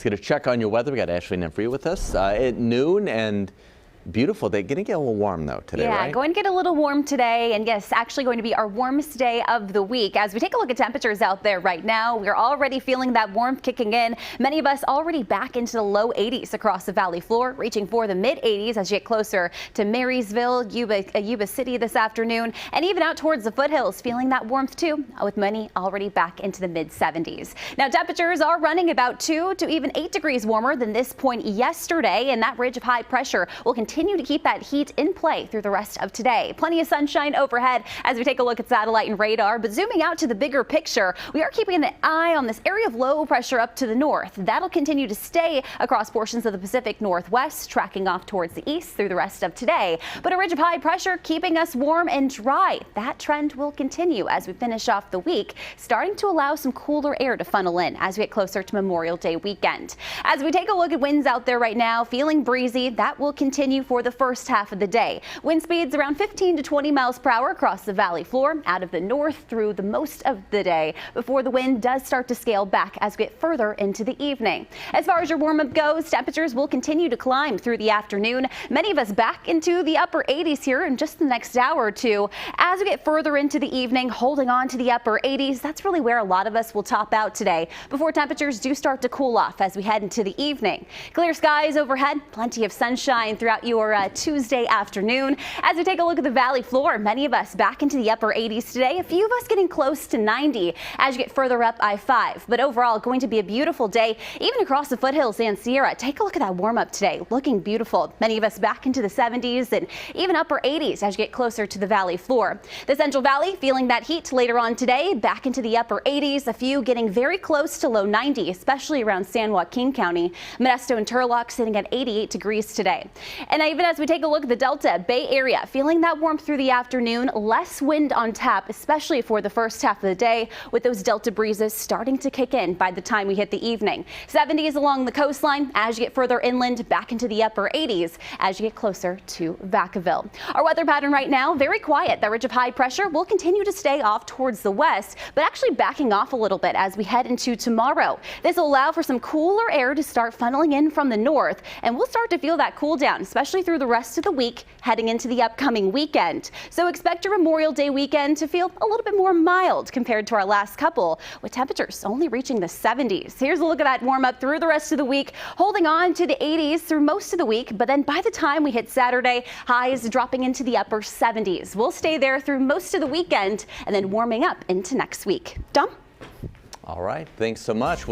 Let's get a check on your weather. We got Ashley Nefri with us at noon, and beautiful day. Going to get a little warm though today, yeah, right? Going to get a little warm today, and yes, actually going to be our warmest day of the week. As we take a look at temperatures out there right now, we're already feeling that warmth kicking in. Many of us already back into the low 80s across the valley floor, reaching for the mid 80s as you get closer to Marysville, Yuba City this afternoon, and even out towards the foothills, feeling that warmth too, with many already back into the mid 70s. Now temperatures are running about 2 to even 8 degrees warmer than this point yesterday, and that ridge of high pressure will continue to keep that heat in play through the rest of today. Plenty of sunshine overhead as we take a look at satellite and radar, but zooming out to the bigger picture, we are keeping an eye on this area of low pressure up to the north. That'll continue to stay across portions of the Pacific Northwest, tracking off towards the east through the rest of today. But a ridge of high pressure keeping us warm and dry. That trend will continue as we finish off the week, starting to allow some cooler air to funnel in as we get closer to Memorial Day weekend. As we take a look at winds out there right now, feeling breezy, that will continue for the first half of the day. Wind speeds around 15 to 20 miles per hour across the valley floor, out of the north through the most of the day, before the wind does start to scale back as we get further into the evening. As far as your warm-up goes, temperatures will continue to climb through the afternoon. Many of us back into the upper 80s here in just the next hour or two. As we get further into the evening, holding on to the upper 80s, that's really where a lot of us will top out today, before temperatures do start to cool off as we head into the evening. Clear skies overhead, plenty of sunshine throughout your Tuesday afternoon. As we take a look at the valley floor, many of us back into the upper 80s today, a few of us getting close to 90 as you get further up I-5. But overall, going to be a beautiful day, even across the foothills and Sierra. Take a look at that warm up today, looking beautiful. Many of us back into the 70s and even upper 80s as you get closer to the valley floor. The Central Valley feeling that heat later on today, back into the upper 80s, a few getting very close to low 90, especially around San Joaquin County. Modesto and Turlock sitting at 88 degrees today. And even as we take a look at the Delta Bay Area, feeling that warmth through the afternoon, less wind on tap, especially for the first half of the day, with those Delta breezes starting to kick in by the time we hit the evening. 70s along the coastline as you get further inland, back into the upper 80s as you get closer to Vacaville. Our weather pattern right now, very quiet. That ridge of high pressure will continue to stay off towards the west, but actually backing off a little bit as we head into tomorrow. This will allow for some cooler air to start funneling in from the north, and we'll start to feel that cool down, especially through the rest of the week heading into the upcoming weekend. So expect your Memorial Day weekend to feel a little bit more mild compared to our last couple, with temperatures only reaching the 70s. Here's a look at that warm up through the rest of the week, holding on to the 80s through most of the week, but then by the time we hit Saturday, highs dropping into the upper 70s. We'll stay there through most of the weekend and then warming up into next week. Dom? All right. Thanks so much.